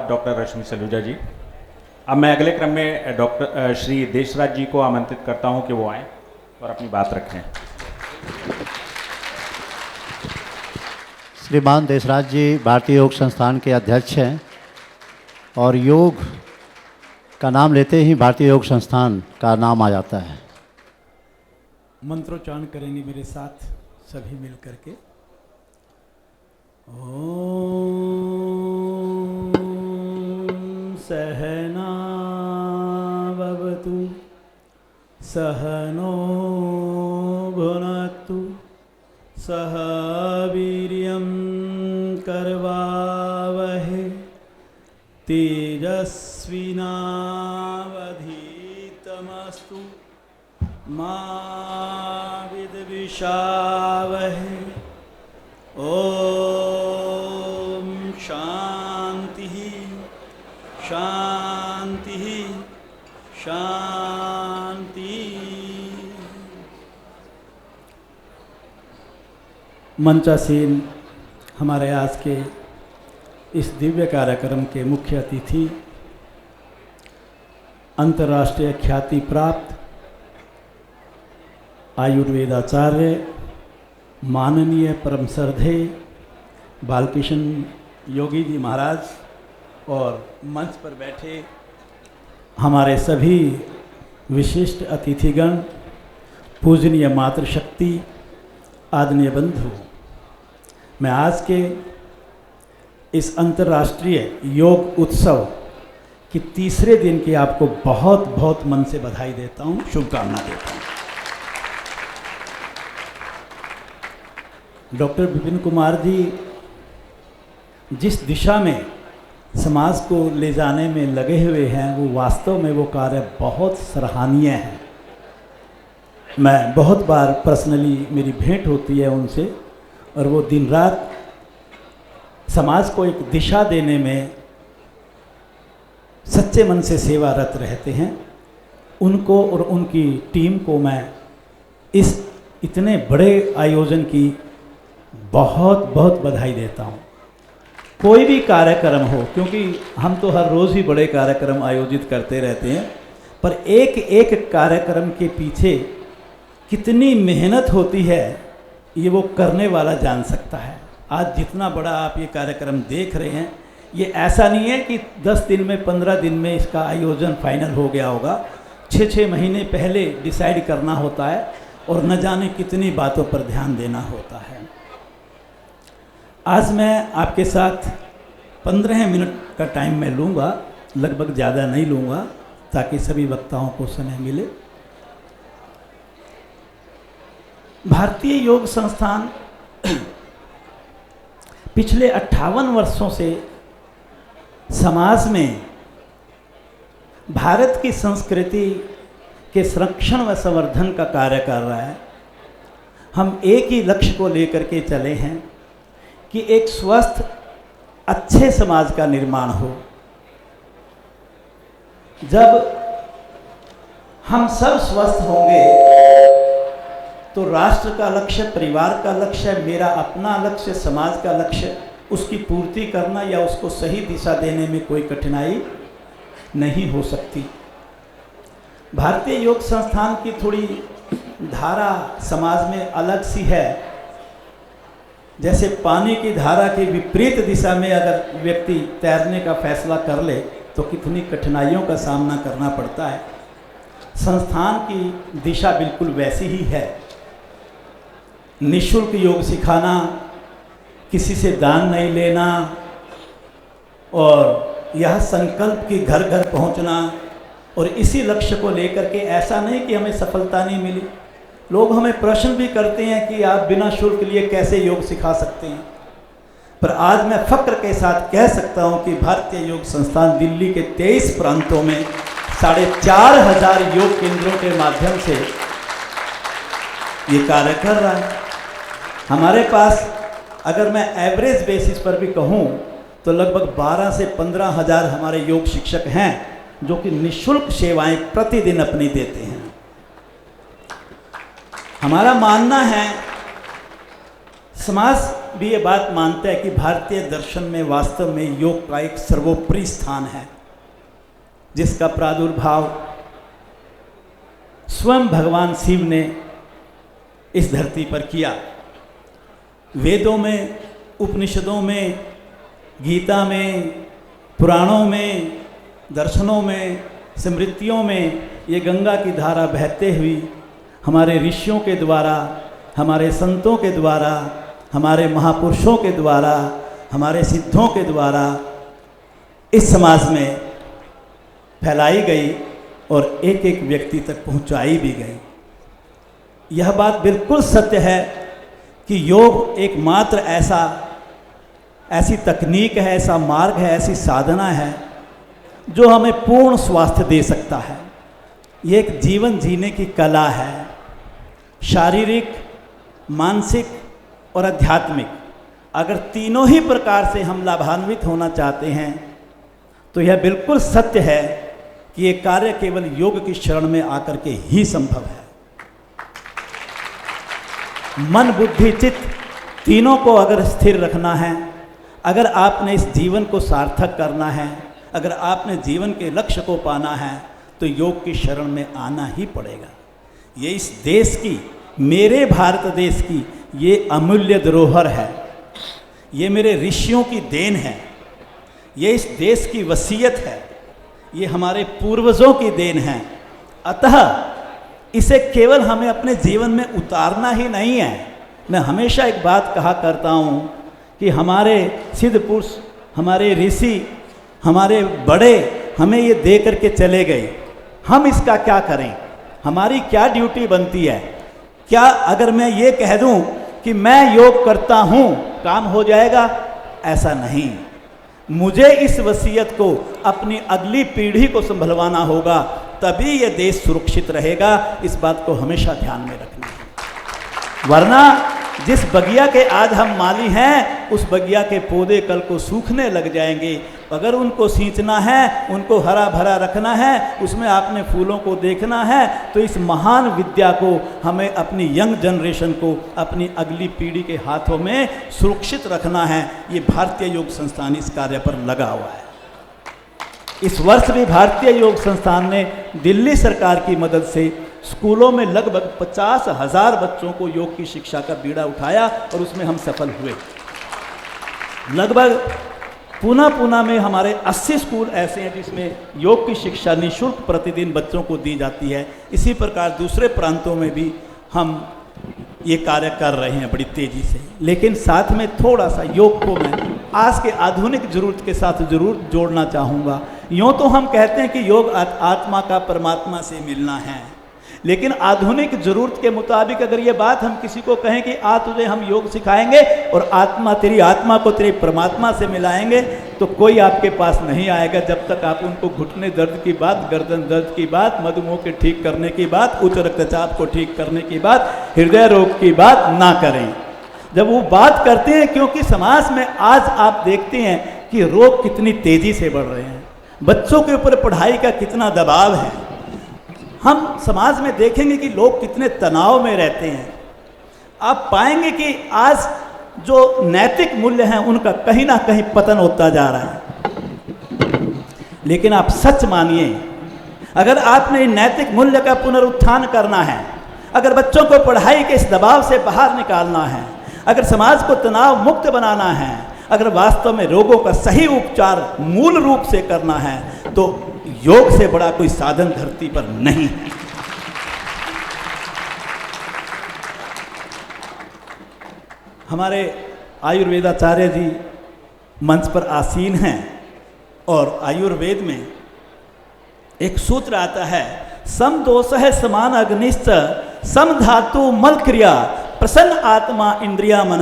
धन्यवाद डॉक्टर रश्मि सलूजा जी। अब मैं अगले क्रम में डॉक्टर श्री देशराज जी को आमंत्रित करता हूं कि वो आएं और अपनी बात रखें। श्रीमान देशराज जी भारतीय योग संस्थान के अध्यक्ष हैं और योग का नाम लेते ही भारतीय योग संस्थान का नाम आ जाता है। मंत्रोच्चारण करेंगे मेरे साथ सभी मिल करके। ओम सहना भवतु सहनो भुनक्तु सह वीर्यं करवावहै तेजस्विनावधीतमस्तु मा विद्विषावहै। ओम शांति शांति शांति। मंचासीन हमारे आज के इस दिव्य कार्यक्रम के मुख्य अतिथि अंतर्राष्ट्रीय ख्याति प्राप्त आयुर्वेदाचार्य माननीय परम श्रद्धेय बालकृष्ण योगी जी महाराज और मंच पर बैठे हमारे सभी विशिष्ट अतिथिगण, पूजनीय मातृशक्ति, आदरणीय बंधु, मैं आज के इस अंतर्राष्ट्रीय योग उत्सव की तीसरे दिन की आपको बहुत बहुत मन से बधाई देता हूँ, शुभकामना देता हूँ। डॉक्टर विपिन कुमार जी जिस दिशा में समाज को ले जाने में लगे हुए हैं वो वास्तव में वो कार्य बहुत सराहनीय है। मैं बहुत बार पर्सनली मेरी भेंट होती है उनसे और वो दिन रात समाज को एक दिशा देने में सच्चे मन से सेवारत रहते हैं। उनको और उनकी टीम को मैं इस इतने बड़े आयोजन की बहुत बहुत बधाई देता हूँ। कोई भी कार्यक्रम हो, क्योंकि हम तो हर रोज़ ही बड़े कार्यक्रम आयोजित करते रहते हैं, पर एक एक कार्यक्रम के पीछे कितनी मेहनत होती है ये वो करने वाला जान सकता है। आज जितना बड़ा आप ये कार्यक्रम देख रहे हैं, ये ऐसा नहीं है कि 10 दिन में 15 दिन में इसका आयोजन फाइनल हो गया होगा। 6-6 महीने पहले डिसाइड करना होता है और न जाने कितनी बातों पर ध्यान देना होता है। आज मैं आपके साथ 15 मिनट का टाइम मैं लूँगा, लगभग ज़्यादा नहीं लूँगा ताकि सभी वक्ताओं को समय मिले। भारतीय योग संस्थान पिछले 58 वर्षों से समाज में भारत की संस्कृति के संरक्षण व संवर्धन का कार्य कर रहा है। हम एक ही लक्ष्य को लेकर के चले हैं कि एक स्वस्थ अच्छे समाज का निर्माण हो। जब हम सब स्वस्थ होंगे तो राष्ट्र का लक्ष्य, परिवार का लक्ष्य, मेरा अपना लक्ष्य, समाज का लक्ष्य, उसकी पूर्ति करना या उसको सही दिशा देने में कोई कठिनाई नहीं हो सकती। भारतीय योग संस्थान की थोड़ी धारा समाज में अलग सी है। जैसे पानी की धारा के विपरीत दिशा में अगर व्यक्ति तैरने का फैसला कर ले तो कितनी कठिनाइयों का सामना करना पड़ता है। संस्थान की दिशा बिल्कुल वैसी ही है। निःशुल्क योग सिखाना, किसी से दान नहीं लेना और यह संकल्प कि घर घर पहुंचना, और इसी लक्ष्य को लेकर के ऐसा नहीं कि हमें सफलता नहीं मिली। लोग हमें प्रश्न भी करते हैं कि आप बिना शुल्क लिए कैसे योग सिखा सकते हैं, पर आज मैं फक्र के साथ कह सकता हूं कि भारतीय योग संस्थान दिल्ली के 23 प्रांतों में 4500 योग केंद्रों के माध्यम से ये कार्य कर रहा है। हमारे पास अगर मैं एवरेज बेसिस पर भी कहूँ तो लगभग 12 से 15 हज़ार हमारे योग शिक्षक हैं जो कि निःशुल्क सेवाएं प्रतिदिन अपनी देते हैं। हमारा मानना है समाज भी ये बात मानता है कि भारतीय दर्शन में वास्तव में योग का एक सर्वोपरि स्थान है, जिसका प्रादुर्भाव स्वयं भगवान शिव ने इस धरती पर किया। वेदों में, उपनिषदों में, गीता में, पुराणों में, दर्शनों में, स्मृतियों में ये गंगा की धारा बहते हुई हमारे ऋषियों के द्वारा, हमारे संतों के द्वारा, हमारे महापुरुषों के द्वारा, हमारे सिद्धों के द्वारा इस समाज में फैलाई गई और एक एक व्यक्ति तक पहुंचाई भी गई। यह बात बिल्कुल सत्य है कि योग एकमात्र ऐसी तकनीक है, ऐसा मार्ग है, ऐसी साधना है जो हमें पूर्ण स्वास्थ्य दे सकता है। ये एक जीवन जीने की कला है, शारीरिक, मानसिक और आध्यात्मिक। अगर तीनों ही प्रकार से हम लाभान्वित होना चाहते हैं तो यह बिल्कुल सत्य है कि ये कार्य केवल योग की शरण में आकर के ही संभव है। मन, बुद्धि, चित्त तीनों को अगर स्थिर रखना है, अगर आपने इस जीवन को सार्थक करना है, अगर आपने जीवन के लक्ष्य को पाना है तो योग की शरण में आना ही पड़ेगा। ये इस देश की, मेरे भारत देश की ये अमूल्य धरोहर है। ये मेरे ऋषियों की देन है। ये इस देश की वसीयत है। ये हमारे पूर्वजों की देन है। अतः इसे केवल हमें अपने जीवन में उतारना ही नहीं है। मैं हमेशा एक बात कहा करता हूँ कि हमारे सिद्ध पुरुष, हमारे ऋषि, हमारे बड़े हमें ये दे करके चले गए, हम इसका क्या करें? हमारी क्या ड्यूटी बनती है? क्या अगर मैं ये कह दूं कि मैं योग करता हूं काम हो जाएगा? ऐसा नहीं। मुझे इस वसीयत को अपनी अगली पीढ़ी को संभलवाना होगा, तभी ये देश सुरक्षित रहेगा। इस बात को हमेशा ध्यान में रखना है। वरना जिस बगिया के आज हम माली हैं, उस बगिया के पौधे कल को सूखने लग जाएंगे। अगर उनको सींचना है, उनको हरा भरा रखना है, उसमें आपने फूलों को देखना है, तो इस महान विद्या को हमें अपनी यंग जनरेशन को, अपनी अगली पीढ़ी के हाथों में सुरक्षित रखना है। ये भारतीय योग संस्थान इस कार्य पर लगा हुआ है। इस वर्ष भी भारतीय योग संस्थान ने दिल्ली सरकार की मदद से स्कूलों में लगभग 50,000 बच्चों को योग की शिक्षा का बीड़ा उठाया और उसमें हम सफल हुए। लगभग पूना में हमारे 80 स्कूल ऐसे हैं जिसमें योग की शिक्षा निःशुल्क प्रतिदिन बच्चों को दी जाती है। इसी प्रकार दूसरे प्रांतों में भी हम ये कार्य कर रहे हैं बड़ी तेज़ी से। लेकिन साथ में थोड़ा सा योग को मैं आज के आधुनिक जरूरत के साथ जरूर जोड़ना चाहूँगा। यूँ तो हम कहते हैं कि योग आत्मा का परमात्मा से मिलना है, लेकिन आधुनिक ज़रूरत के मुताबिक अगर ये बात हम किसी को कहें कि तुझे हम योग सिखाएंगे और तेरी आत्मा को तेरे परमात्मा से मिलाएंगे, तो कोई आपके पास नहीं आएगा जब तक आप उनको घुटने दर्द की बात, गर्दन दर्द की बात, मधुमेह के ठीक करने की बात, उच्च रक्तचाप को ठीक करने की बात, हृदय रोग की बात ना करें। जब वो बात करते हैं, क्योंकि समाज में आज आप देखते हैं कि रोग कितनी तेज़ी से बढ़ रहे हैं, बच्चों के ऊपर पढ़ाई का कितना दबाव है। हम समाज में देखेंगे कि लोग कितने तनाव में रहते हैं। आप पाएंगे कि आज जो नैतिक मूल्य हैं उनका कहीं ना कहीं पतन होता जा रहा है। लेकिन आप सच मानिए, अगर आपने नैतिक मूल्य का पुनरुत्थान करना है, अगर बच्चों को पढ़ाई के इस दबाव से बाहर निकालना है, अगर समाज को तनाव मुक्त बनाना है, अगर वास्तव में रोगों का सही उपचार मूल रूप से करना है, तो योग से बड़ा कोई साधन धरती पर नहीं है। हमारे आयुर्वेदाचार्य जी मंच पर आसीन हैं और आयुर्वेद में एक सूत्र आता है, सम दोष है समान अग्निश्च सम धातु मल क्रिया प्रसन्न आत्मा इंद्रिया मन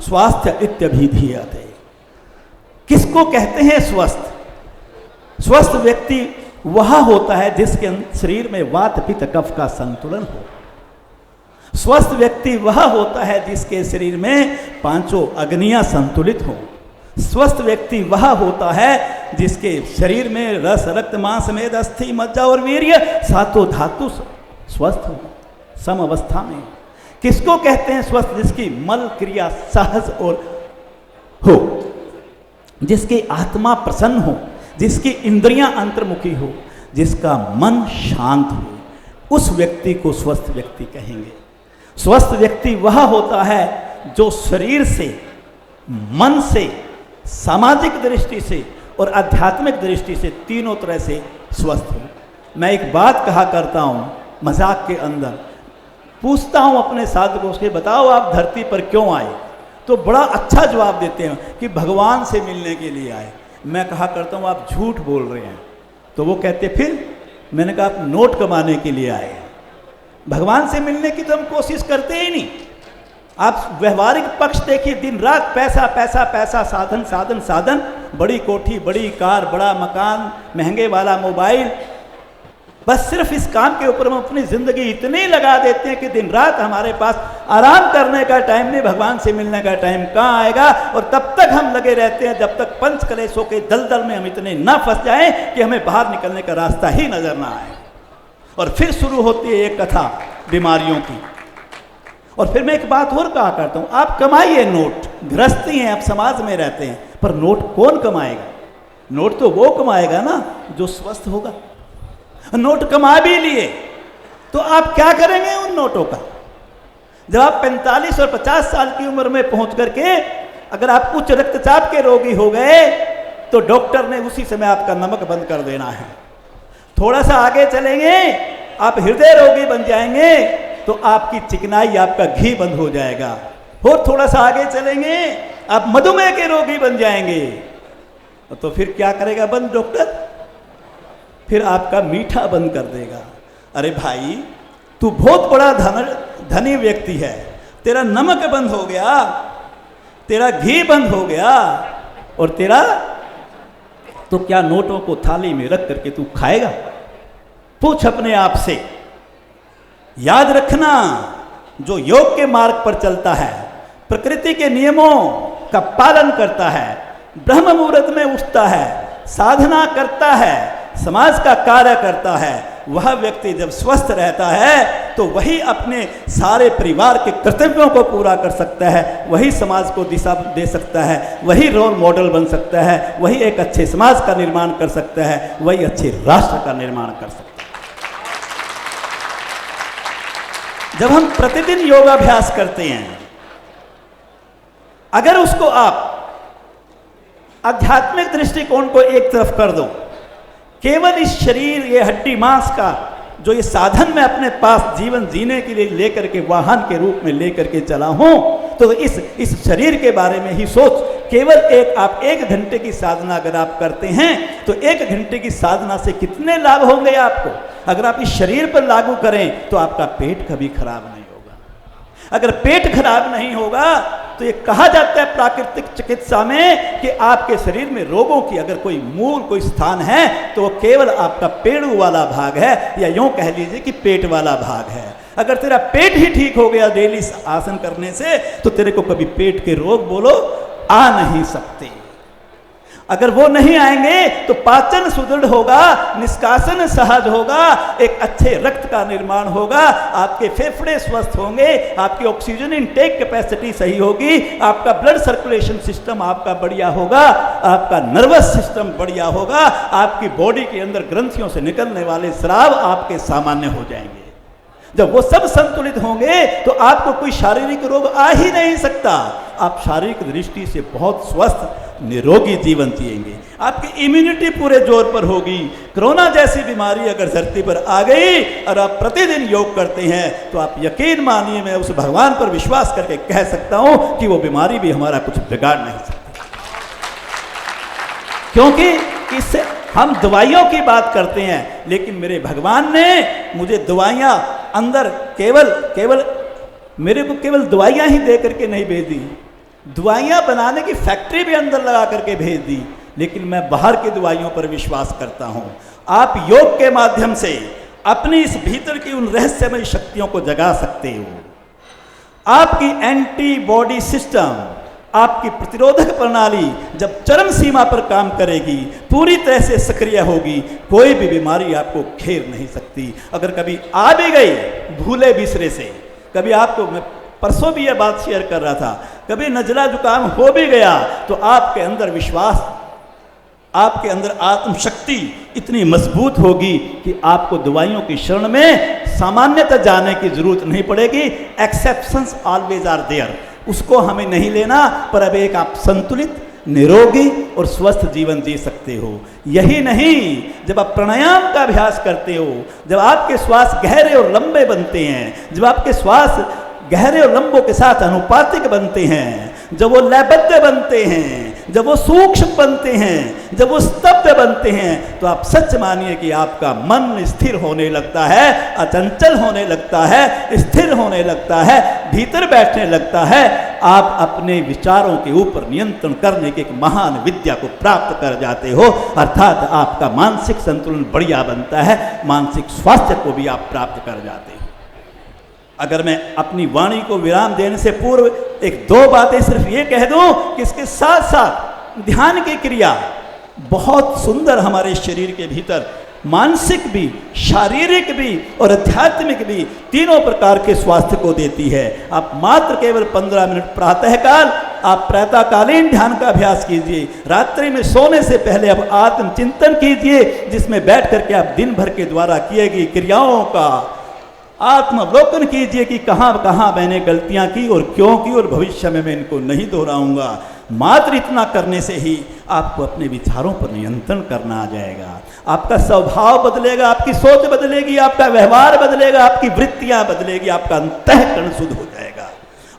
स्वास्थ्य इत्यभिधीयते। किसको कहते हैं स्वस्थ? स्वस्थ व्यक्ति वह होता है जिसके शरीर में वात पित्त कफ का संतुलन हो। स्वस्थ व्यक्ति वह होता है जिसके शरीर में पांचों अग्नियां संतुलित हो। स्वस्थ व्यक्ति वह होता है जिसके शरीर में रस रक्त मांस मेद अस्थि मज्जा और वीर्य सातों धातु स्वस्थ हो, सम अवस्था में। किसको कहते हैं स्वस्थ? जिसकी मल क्रिया सहज और हो, जिसकी आत्मा प्रसन्न हो, जिसकी इंद्रियां अंतर्मुखी हो, जिसका मन शांत हो, उस व्यक्ति को स्वस्थ व्यक्ति कहेंगे। स्वस्थ व्यक्ति वह होता है जो शरीर से, मन से, सामाजिक दृष्टि से और आध्यात्मिक दृष्टि से तीनों तरह से स्वस्थ हो। मैं एक बात कहा करता हूँ मजाक के अंदर, पूछता हूँ अपने साधकों से, बताओ आप धरती पर क्यों आए? तो बड़ा अच्छा जवाब देते हैं कि भगवान से मिलने के लिए आए। मैं कहा करता हूँ आप झूठ बोल रहे हैं। तो वो कहते फिर? मैंने कहा आप नोट कमाने के लिए आए हैं, भगवान से मिलने की तो हम कोशिश करते ही नहीं। आप व्यवहारिक पक्ष देखिए, दिन रात पैसा पैसा पैसा, साधन साधन साधन, बड़ी कोठी, बड़ी कार, बड़ा मकान, महंगे वाला मोबाइल, बस सिर्फ इस काम के ऊपर हम अपनी ज़िंदगी इतनी लगा देते हैं कि दिन रात हमारे पास आराम करने का टाइम नहीं, भगवान से मिलने का टाइम कहाँ आएगा। और तब तक हम लगे रहते हैं जब तक पंच कलेशों के दलदल में हम इतने ना फंस जाएं कि हमें बाहर निकलने का रास्ता ही नजर ना आए। और फिर शुरू होती है एक कथा बीमारियों की। और फिर मैं एक बात और कहा करता हूँ, आप कमाइए नोट, गृहस्थी हैं, आप समाज में रहते हैं, पर नोट कौन कमाएगा? नोट तो वो कमाएगा ना जो स्वस्थ होगा। नोट कमा भी लिए तो आप क्या करेंगे उन नोटों का? जब आप 45 और 50 साल की उम्र में पहुंच करके अगर आप उच्च रक्तचाप के रोगी हो गए तो डॉक्टर ने उसी समय आपका नमक बंद कर देना है। थोड़ा सा आगे चलेंगे, आप हृदय रोगी बन जाएंगे तो आपकी चिकनाई, आपका घी बंद हो जाएगा। और थोड़ा सा आगे चलेंगे, आप मधुमेह के रोगी बन जाएंगे। तो फिर क्या करेगा बंद डॉक्टर? फिर आपका मीठा बंद कर देगा। अरे भाई, तू बहुत बड़ा धनी व्यक्ति है, तेरा नमक बंद हो गया, तेरा घी बंद हो गया, और तेरा तो क्या नोटों को थाली में रख करके तू खाएगा? पूछ अपने आप से। याद रखना, जो योग के मार्ग पर चलता है, प्रकृति के नियमों का पालन करता है, ब्रह्म मुहूर्त में उठता है, साधना करता है, समाज का कार्य करता है, वह व्यक्ति जब स्वस्थ रहता है तो वही अपने सारे परिवार के कर्तव्यों को पूरा कर सकता है, वही समाज को दिशा दे सकता है, वही रोल मॉडल बन सकता है, वही एक अच्छे समाज का निर्माण कर सकता है, वही अच्छे राष्ट्र का निर्माण कर सकता है। जब हम प्रतिदिन योगाभ्यास करते हैं, अगर उसको आप आध्यात्मिक दृष्टिकोण को एक तरफ कर दो, केवल इस शरीर, ये हड्डी मांस का जो ये साधन मैं अपने पास जीवन जीने के लिए लेकर के वाहन के रूप में लेकर के चला हूं, तो इस शरीर के बारे में ही सोच। केवल आप 1 घंटे की साधना अगर आप करते हैं तो 1 घंटे की साधना से कितने लाभ होंगे आपको? अगर आप इस शरीर पर लागू करें तो आपका पेट कभी खराब नहीं होगा। अगर पेट खराब नहीं होगा तो ये कहा जाता है प्राकृतिक चिकित्सा में कि आपके शरीर में रोगों की अगर कोई मूल, कोई स्थान है तो वो केवल आपका पेड़ू वाला भाग है, या यूं कह लीजिए कि पेट वाला भाग है। अगर तेरा पेट ही ठीक हो गया डेली आसन करने से तो तेरे को कभी पेट के रोग बोलो आ नहीं सकते। अगर वो नहीं आएंगे तो पाचन सुदृढ़ होगा, निष्कासन सहज होगा, एक अच्छे रक्त का निर्माण होगा, आपके फेफड़े स्वस्थ होंगे, आपकी ऑक्सीजन इनटेक कैपेसिटी सही होगी, आपका ब्लड सर्कुलेशन सिस्टम आपका बढ़िया होगा, आपका नर्वस सिस्टम बढ़िया होगा, आपकी बॉडी के अंदर ग्रंथियों से निकलने वाले स्राव आपके सामान्य हो जाएंगे। जब वो सब संतुलित होंगे तो आपको कोई शारीरिक रोग आ ही नहीं सकता। आप शारीरिक दृष्टि से बहुत स्वस्थ निरोगी जीवन जिएंगे, आपकी इम्यूनिटी पूरे जोर पर होगी। कोरोना जैसी बीमारी अगर धरती पर आ गई और आप प्रतिदिन योग करते हैं तो आप यकीन मानिए, मैं उस भगवान पर विश्वास करके कह सकता हूं कि वो बीमारी भी हमारा कुछ बिगाड़ नहीं सकती। क्योंकि इससे हम दवाइयों की बात करते हैं, लेकिन मेरे भगवान ने मुझे दवाइयां अंदर केवल मेरे को केवल दवाइयां ही दे करके नहीं भेज दी, दवाइयां बनाने की फैक्ट्री भी अंदर लगा करके भेज दी। लेकिन मैं बाहर की दवाइयों पर विश्वास करता हूं। आप योग के माध्यम से अपनी इस भीतर की उन रहस्यमय शक्तियों को जगा सकते हो। आपकी एंटीबॉडी सिस्टम, आपकी प्रतिरोधक प्रणाली जब चरम सीमा पर काम करेगी, पूरी तरह से सक्रिय होगी, कोई भी बीमारी आपको घेर नहीं सकती। अगर कभी आ भी गई भूले बिसरे से, कभी आपको, मैं परसों भी यह बात शेयर कर रहा था, कभी नजला जुकाम हो भी गया तो आपके अंदर विश्वास, आपके अंदर आत्मशक्ति इतनी मजबूत होगी कि आपको दवाइयों की शरण में सामान्यतः जाने की जरूरत नहीं पड़ेगी। एक्सेप्शंस ऑलवेज आर देयर, उसको हमें नहीं लेना, पर अब एक आप संतुलित, निरोगी और स्वस्थ जीवन जी सकते हो। यही नहीं, जब आप प्राणायाम का अभ्यास करते हो, जब आपके श्वास गहरे और लंबे बनते हैं, जब आपके श्वास गहरे और लंबों के साथ अनुपातिक बनते हैं, जब वो लयबद्ध बनते हैं, जब वो सूक्ष्म बनते हैं, जब वो स्तब्ध बनते हैं, तो आप सच मानिए कि आपका मन स्थिर होने लगता है, अचंचल होने लगता है, स्थिर होने लगता है, भीतर बैठने लगता है। आप अपने विचारों के ऊपर नियंत्रण करने की एक महान विद्या को प्राप्त कर जाते हो, अर्थात आपका मानसिक संतुलन बढ़िया बनता है, मानसिक स्वास्थ्य को भी आप प्राप्त कर जाते हो। अगर मैं अपनी वाणी को विराम देने से पूर्व एक दो बातें सिर्फ ये कह दूं कि इसके साथ साथ ध्यान की क्रिया बहुत सुंदर हमारे शरीर के भीतर मानसिक भी, शारीरिक भी और आध्यात्मिक भी तीनों प्रकार के स्वास्थ्य को देती है। आप मात्र केवल 15 मिनट प्रातःकाल आप प्रातःकालीन ध्यान का अभ्यास कीजिए, रात्रि में सोने से पहले आप आत्मचिंतन कीजिए, जिसमें बैठ करके आप दिन भर के द्वारा किए गई क्रियाओं का आत्मावलोकन कीजिए कि कहाँ कहाँ मैंने गलतियाँ की और क्यों की, और भविष्य में मैं इनको नहीं दोहराऊंगा। मात्र इतना करने से ही आपको अपने विचारों पर नियंत्रण करना आ जाएगा, आपका स्वभाव बदलेगा, आपकी सोच बदलेगी, आपका व्यवहार बदलेगा, आपकी वृत्तियाँ बदलेगी, आपका अंतःकरण शुद्ध हो जाएगा।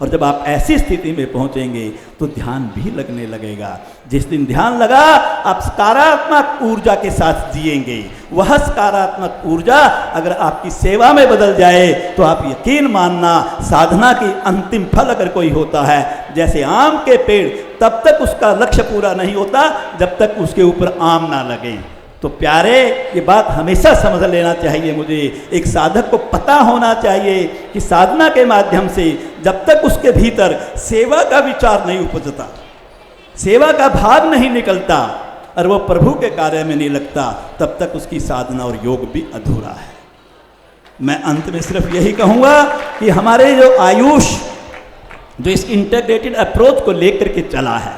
और जब आप ऐसी स्थिति में पहुंचेंगे तो ध्यान भी लगने लगेगा। जिस दिन ध्यान लगा, आप सकारात्मक ऊर्जा के साथ जिएंगे। वह सकारात्मक ऊर्जा अगर आपकी सेवा में बदल जाए तो आप यकीन मानना, साधना की अंतिम फल अगर कोई होता है, जैसे आम के पेड़, तब तक उसका लक्ष्य पूरा नहीं होता जब तक उसके ऊपर आम ना लगे। तो प्यारे, ये बात हमेशा समझ लेना चाहिए। मुझे एक साधक को पता होना चाहिए कि साधना के माध्यम से जब तक उसके भीतर सेवा का विचार नहीं उपजता, सेवा का भाव नहीं निकलता और वो प्रभु के कार्य में नहीं लगता, तब तक उसकी साधना और योग भी अधूरा है। मैं अंत में सिर्फ यही कहूँगा कि हमारे जो आयुष, जो इस इंटीग्रेटेड अप्रोच को लेकर के चला है,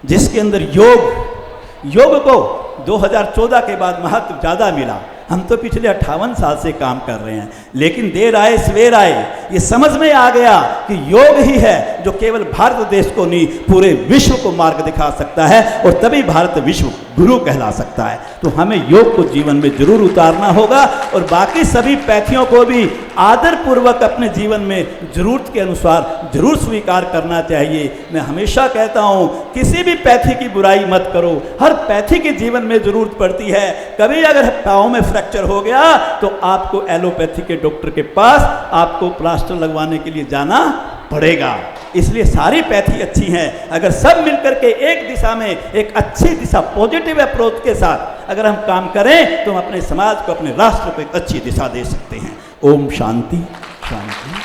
जिसके अंदर योग को 2014 के बाद महत्व ज़्यादा मिला। हम तो पिछले 58 साल से काम कर रहे हैं, लेकिन देर आए सवेर आए ये समझ में आ गया कि योग ही है जो केवल भारत देश को नहीं, पूरे विश्व को मार्ग दिखा सकता है, और तभी भारत विश्व गुरु कहला सकता है। तो हमें योग को जीवन में जरूर उतारना होगा, और बाकी सभी पैथियों को भी आदरपूर्वक अपने जीवन में जरूरत के अनुसार जरूर स्वीकार करना चाहिए। मैं हमेशा कहता हूँ, किसी भी पैथी की बुराई मत करो, हर पैथी के जीवन में जरूरत पड़ती है। कभी अगर पाँव में फ्रैक्चर हो गया तो आपको एलोपैथी के डॉक्टर के पास आपको प्लास्टर लगवाने के लिए जाना पड़ेगा। इसलिए सारी पैथी अच्छी हैं। अगर सब मिलकर के एक दिशा में, एक अच्छी दिशा, पॉजिटिव अप्रोच के साथ अगर हम काम करें तो हम अपने समाज को, अपने राष्ट्र को एक अच्छी दिशा दे सकते हैं। ओम शांति शांति।